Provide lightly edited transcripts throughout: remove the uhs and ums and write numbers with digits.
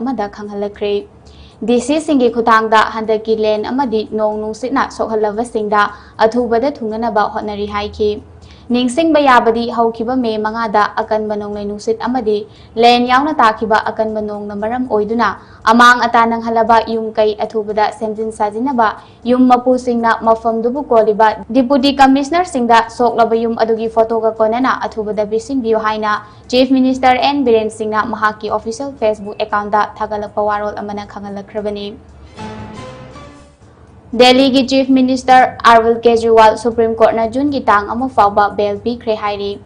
amada khanghalakre DC singi khutangda handaki len amadi nong nungsitna sokhalava singda athubada thunganaba hotnari haiki ningsing bayabadi haukiba me mangada akan banong lai nungsit amadi len yauna takiba akan banong na maram oiduna amang atanang halaba yung kay athubada semjin sajinaba yung mapusingna mafamdubu koliba Deputy Commissioner singda soklaba yung adugi photo ka konana athubada bising biyo haina Chief Minister N Biren Singna mahaki official Facebook account da thagalak pawarol amana khangalakhrabani Delhi ki Chief Minister Arvind Kejriwal Supreme Court na June ki tang ama fawba bail pikre hairi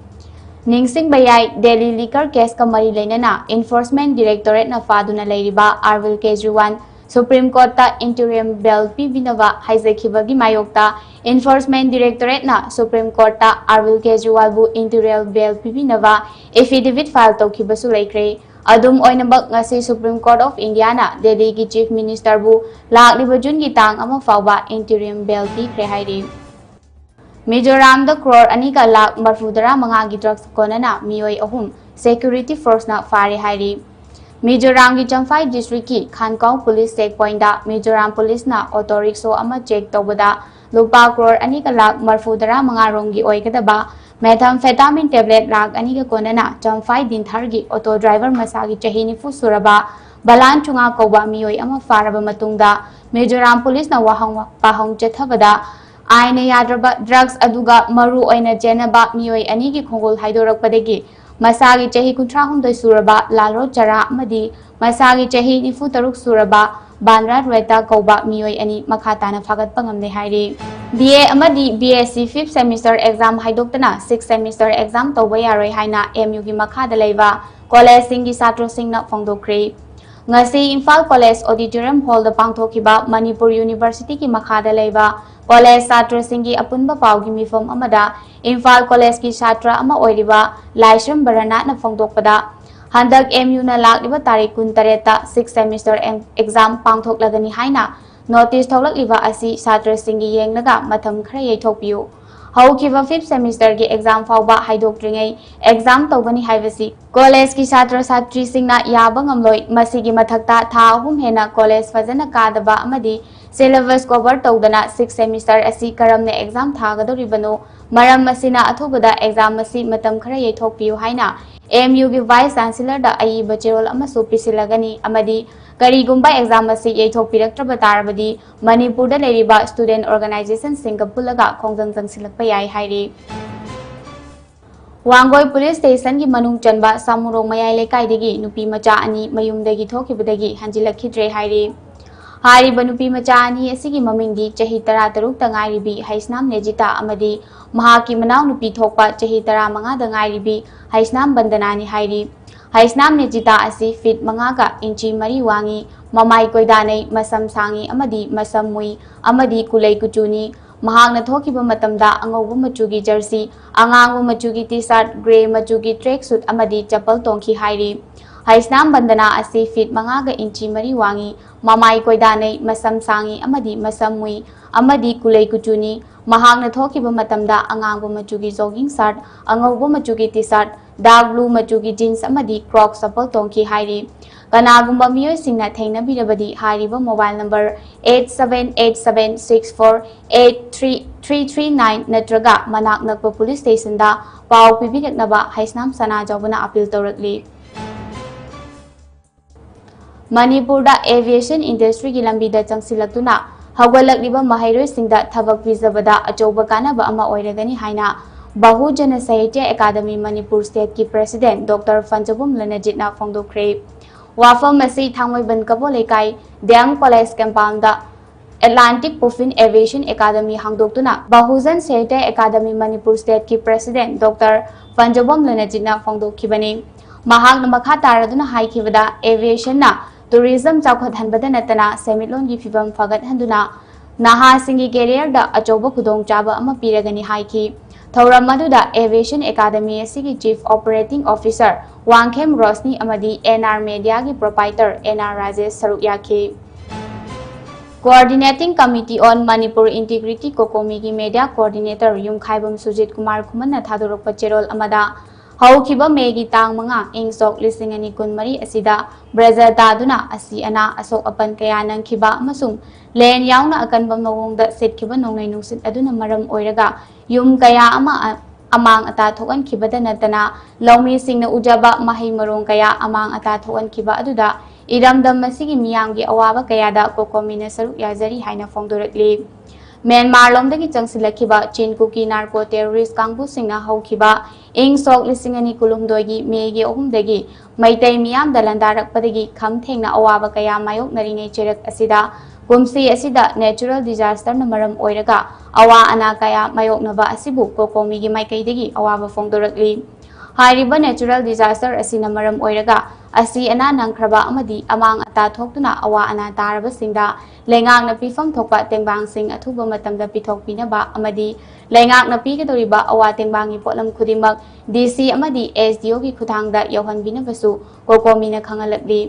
ningsing bayai Delhi liquor case ka mari leinana Enforcement Directorate na faduna leiriba Arvind Kejriwal Supreme Court ta interim bail pibinava haizekhibagi mayokta Enforcement Directorate na Supreme Court ta Arvind Kejriwal bu interim bail pibinava affidavit file tawkhibasu leikre Adum oinabak ngasi Supreme Court of India na Delhi ki Chief Minister bu lakliba June ki tang ama fawba interim bail pikre hairi Mizoram da crore anika lak marfudara manga gi drugs konana mioi ahum security force na fare hairi Mizoram ki Champhai district ki Khankau police checkpoint da Mizoram police na auto rickshaw ama check tawbada lupa crore anika lak marfudara manga rongi oikadaba methamphetamine tablet lag anika konana Champhai dinthargi auto driver masagi chahini fu suraba balan chunga koba mioi ama faraba matungda Mizoram police na wahang pahong chethabada aina yadraba drugs aduga maru oina jenaba mioi anigi khongol haidorakpadagi masagi chahi kunthra hundoi suraba lalro chara amadi masagi chahi nifu taruk suraba banra rweta koba mioi ani makhatana phagat pangamne hairi BA amadi BSc 5th semester exam haidoktana 6th semester exam tawba yaroi haina MU gi makhada leiba college singi satro singna phongdokre ngasi Imphal College Auditorium Hall da pangthokiba Manipur University ki makhada leiba college satro singi apunba pawgi mifom amada Imphal College ki satra ama oiriba Laishram Barana na phongdokpada handak MU na lakliba tarik 13 ta 6th semester exam pangthoklagani haina notice tholakliba asi satra singi yengnaga matham khara yaithokpiu haukiba 5th semester ki exam fawba haidokringai exam tawgani haibasi college ki satra satri singna yaba ngamloi masigi mathakta tha ahum hena college fazana kadaba amadi syllabus cover tawdana 6th semester asi karamne exam thagadoribano maram masina athubada exam asi matam khara yaithokpiu haina MU gi Vice Chancellor da ai bachirol amasu pisilagani amadi karigumba exam asi yaithokpiraktraba tarabadi Manipur da leriba student organization singa pulaga khongjang jangsilakpa yai hairi Wangoi police station ki manung chanba samurong mayai lekai degi nupi macha ani mayum degi thokibadagi hanjilakhitre hairi Hariba nupi macha ani asigi mamingdi chahi 13 ta ngairibi haisnam nejita amadi mahaki manaw nupi thokpa chahi 15 da ngairibi haisnam bandanani hairi haisnam nejita asi fit mangaga inchi mari wangi mamai koidanai masam sangi amadi masam mui amadi kulai kuchuni mahakna thokiba matamda angaubu machugi jersey angangu machugi t-shirt grey machugi tracksuit amadi chapal tongki hairi haisnam bandana asi fit mangaga inchi mari wangi mamai koidanai masam sangi amadi masam mui amadi kulai kuchuni mahakna thokiba matamda angangu machugi jogging shirt angaubu machugi t-shirt dark blue machugi jeans amadi crocs chapal tongki hairi kanagumba miyoi singna thengnabirabadi hariba mobile number 8787648339 natraga manak nakpa police station da paw pibiraknaba haisnam sana jawbana appeal tawrakli Manipur da aviation industry ki lambi da changsilaktuna hawgalakliba mahairoi singda thabak pizabada achouba kanaba ama oiragani haina Bahujana Sahitya Academy Manipur State ki President Dr. Fanjabum Lanajitna phongdokre Wafam masi thangmoi ban kabo lekai Dam College compound da Atlantic Puffin Aviation Academy hangdoktuna Bahujan Sahitya Academy Manipur State ki President Dr. Fanjabum Lanajitna phongdokhibani mahakna makha taraduna haikibada aviation na tourism chawkhathanbada natana semitlon gi fibam fagat handuna naha singi career da achoba khudong chaba ama piragani haiki Thauram maduda Aviation Academy asigi Chief Operating Officer Wangkhem Rosni amadi NR Media gi proprietor NR Rajesh saruk yaki Coordinating Committee on Manipur Integrity Kokomi gi Media Coordinator Yumkhaibam Sujit Kumar Khuman na thadorokpa cherol amada ꯍꯧꯈꯤꯕ ꯃꯦꯒꯤ ꯇꯥꯡ 5 ꯏꯪ ꯁꯣꯛ 2024 ꯑꯁꯤꯗ brush ꯇꯥꯗꯨꯅ ꯑꯁꯤ ꯑꯅꯥ ꯑꯁꯣꯛ ꯑꯄꯟ ꯀꯌꯥ ꯅꯪꯈꯤꯕ ꯑꯃꯁꯨꯡ ꯂꯦꯟ ꯌꯥꯎꯅ ꯑꯀꯟꯕ ꯃꯑꯣꯡꯗ ꯁꯤꯠꯈꯤꯕ ꯅꯣꯡꯂꯩ ꯅꯨꯡꯁꯤꯠ ꯑꯗꯨꯅ ꯃꯔꯝ ꯑꯣꯏꯔꯒ ꯌꯨꯝ ꯀꯌꯥ ꯑꯃ ꯑꯃꯥꯡ ꯑꯇꯥ ꯊꯣꯛꯍꯟꯈꯤꯕꯗ ꯅꯠꯇꯅ ꯂꯧꯃꯤꯁꯤꯡꯅ ꯎꯖꯕ ꯃꯍꯩ ꯃꯔꯣꯡ ꯀꯌꯥ ꯑꯃꯥꯡ ꯑꯇꯥ ꯊꯣꯛꯍꯟꯈꯤꯕ ꯑꯗꯨꯗ ꯏꯔꯝꯗꯝ ꯑꯁꯤꯒꯤ ꯃꯤꯌꯥꯝꯒꯤ ꯑꯋꯥꯕ ꯀꯌꯥꯗ ꯀꯣꯀꯣꯃꯤꯅ ꯁꯔꯨꯛ ꯌꯥꯖꯔꯤ ꯍꯥꯏꯅ ꯐꯣꯡꯗꯣꯔꯛꯂꯤ꯫ ꯃ꯭ꯌꯥꯟꯃꯥꯔ ꯂꯣꯝꯗꯒꯤ ꯆꯪꯁꯤꯜꯂꯛꯈꯤꯕ ꯆꯤꯟ ꯀꯨꯀꯤ ꯅꯥꯔꯀꯣ ꯇꯦꯔꯣꯔꯤꯁ ꯀꯥꯡꯕꯨꯁꯤꯡꯅ ꯍꯧꯈꯤꯕ ꯏꯪ ꯁꯣꯛ 2022ꯒꯤ ꯃꯦꯒꯤ 3 ꯃꯩꯇꯩ ꯃꯤꯌꯥꯝꯗ ꯂꯥꯟꯗꯥꯔꯛꯄꯗꯒꯤ ꯈꯝ ꯊꯦꯡꯅ ꯑꯋꯥꯕ ꯀꯌꯥ ꯃꯥꯌꯣꯛꯅꯔꯤꯉꯩ ꯆꯩꯔꯛ ꯑꯁꯤꯗ ꯀꯨꯝꯁꯤ ꯑꯁꯤꯗ ꯅꯦꯆꯔꯦꯜ ꯗꯤꯖꯥꯁꯇꯔꯅ ꯃꯔꯝ ꯑꯣꯏꯔꯒ ꯑꯋꯥ ꯑꯅꯥ ꯀꯌꯥ ꯃꯥꯌꯣꯛꯅꯕ ꯑꯁꯤꯕꯨ ꯀꯣꯀꯣꯃꯤꯒꯤ ꯃꯥꯏꯀꯩꯗꯒꯤ ꯑꯋꯥꯕ ꯐꯣꯡꯗꯣꯔꯛꯂꯤ꯫ ꯍꯥꯏꯔꯤꯕ ꯅꯦꯆꯔꯦꯜ ꯗꯤꯖꯥꯁꯇꯔ ꯑꯁꯤꯅ ꯃꯔꯝ ꯑꯣꯏꯔꯒ ꯑꯁꯤ ꯑꯅꯥ ꯅꯪꯈ꯭ꯔꯕ ꯑꯃꯗꯤ ꯑꯃꯥꯡ ꯑꯇꯥ ꯊꯣꯛꯇꯨꯅ ꯑꯋꯥ ꯑꯅꯥ ꯇꯥꯔꯕꯁꯤꯡꯗ ꯂꯩꯉꯥꯛꯅ ꯄꯤꯐꯝ ꯊꯣꯛꯄ ꯇꯦꯡꯕꯥꯡꯁꯤꯡ ꯑꯊꯨꯕ ꯃꯇꯝꯗ ꯄꯤꯊꯣꯛꯄꯤꯅꯕ ꯑꯃꯗꯤ ꯂꯩꯉꯥꯛꯅ ꯄꯤꯒꯗꯧꯔꯤꯕ ꯑꯋꯥ ꯇꯦꯡꯕꯥꯡꯒꯤ ꯄꯣꯠꯂꯝ ꯈꯨꯗꯤꯡꯃꯛ ꯗꯤꯁꯤ ꯑꯃꯗꯤ SDOꯒꯤ ꯈꯨꯠꯊꯥꯡꯗ ꯌꯧꯍꯟꯕꯤꯅꯕꯁꯨ ꯀꯣꯀꯣꯃꯤꯅ ꯈꯪꯍꯜꯂꯛꯂꯤ꯫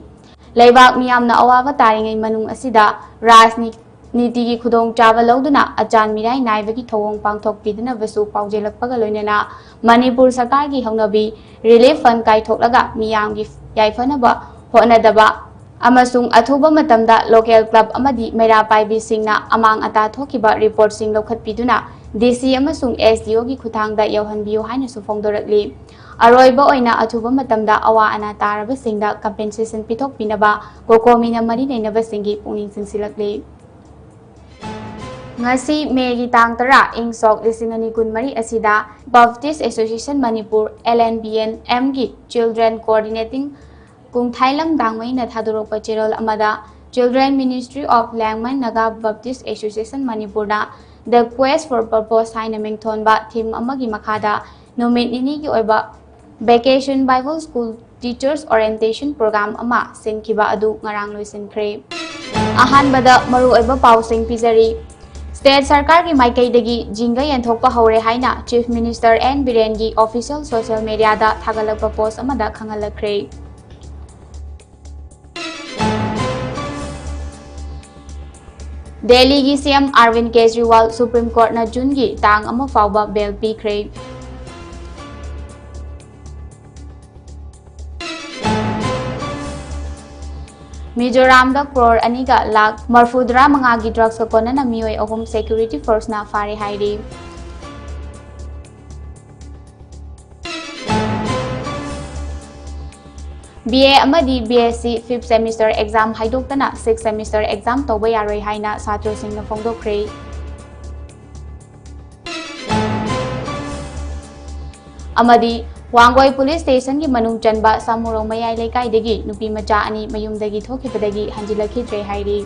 ꯂꯩꯕꯥꯛ ꯃꯤꯌꯥꯝꯅ ꯑꯋꯥꯕ ꯇꯥꯔꯤꯉꯩ ꯃꯅꯨꯡ ꯑꯁꯤꯗ ꯔꯥꯖꯅꯤꯇꯤꯒꯤ ꯈꯨꯗꯣꯡꯆꯥꯕ ꯂꯧꯗꯨꯅ ꯑꯆꯥꯟ ꯃꯤꯔꯥꯏ ꯅꯥꯏꯕꯒꯤ ꯊꯧꯑꯣꯡ ꯄꯥꯡꯊꯣꯛꯄꯤꯗꯅꯕꯁꯨ ꯄꯥꯎꯖꯦꯜꯂꯛꯄꯒ ꯂꯣꯏꯅꯅ ꯃꯅꯤꯄꯨꯔ ꯁꯔꯀꯥꯔꯒꯤ ꯍꯧꯅꯕꯤ ꯔꯤꯂꯤꯐ ꯐꯟꯗ ꯀꯥꯏꯊꯣꯛꯂꯒ ꯃꯤꯌꯥꯝꯒꯤ ꯌꯥꯏꯐꯅꯕ ꯍꯣꯠꯅꯗꯕ ꯑꯃꯁꯨꯡ ꯑꯊꯨꯕ ꯃꯇꯝꯗ ꯂꯣꯀꯦꯜ ꯀ꯭ꯂꯕ ꯑꯃꯗꯤ ꯃꯩꯔꯥ ꯄꯥꯏꯕꯤꯁꯤꯡꯅ ꯑꯃꯥꯡ ꯑꯇꯥ ꯊꯣꯛꯈꯤꯕ ꯔꯤꯄꯣꯔꯠꯁꯤꯡ ꯂꯧꯈꯠꯄꯤꯗꯨꯅ DC ꯑꯃꯁꯨꯡ SDOꯒꯤ ꯈꯨꯠꯊꯥꯡꯗ ꯌꯧꯍꯟꯕꯤꯌꯨ ꯍꯥꯏꯅꯁꯨ ꯐꯣꯡꯗꯣꯔꯛꯂꯤ꯫ ꯑꯔꯣꯏꯕ ꯑꯣꯏꯅ ꯑꯊꯨꯕ ꯃꯇꯝꯗ ꯑꯋꯥ ꯑꯅꯥ ꯇꯥꯔꯕꯁꯤꯡꯗ ꯀꯝꯄꯦꯟꯁꯦꯁꯟ ꯄꯤꯊꯣꯛꯄꯤꯅꯕ ꯀꯣꯀꯣꯃꯤꯅ ꯃꯔꯤ ꯂꯩꯅꯕꯁꯤꯡꯒꯤ ꯄꯨꯛꯅꯤꯡ ꯆꯤꯡꯁꯤꯜꯂꯛꯂꯤ꯫ ngasi Mei tang 10 ing sok 2024 asida Baptist Association Manipur LNBN-M gi Children Coordinating Kungthailam dangmai na thadorokpa cherol amada Children Ministry of Langman Naga Baptist Association Manipur da The Quest for Purpose haina mingthonba theme amagi makhada numit nini gi oiba Vacation Bible School Teachers Orientation Program ama sinkiba adu ngarang loisinkhre ahanbada maru oiba pausing pizari State Sarkar ki maikaidagi jinga yanthokpa hore haina Chief Minister N Biren gi official social media da thagalakpa post amada khangalakre Delhi gi CM Arvind Kejriwal Supreme Court na June gi tang ama fawba bail pikre Mizoram da crore aniga lakh marfudra manga gi drugs ko kona na mioi ahum security force na fare hairi BA amadi BSc 5th semester exam haidoktana 6th semester exam toba yaroi haina satro singna fongdokre amadi Wangoi Police Station ki manung chanba samuro mayai laikai degi nupi macha ani mayum dagi thokhibadagi hanjilakhi tre hairi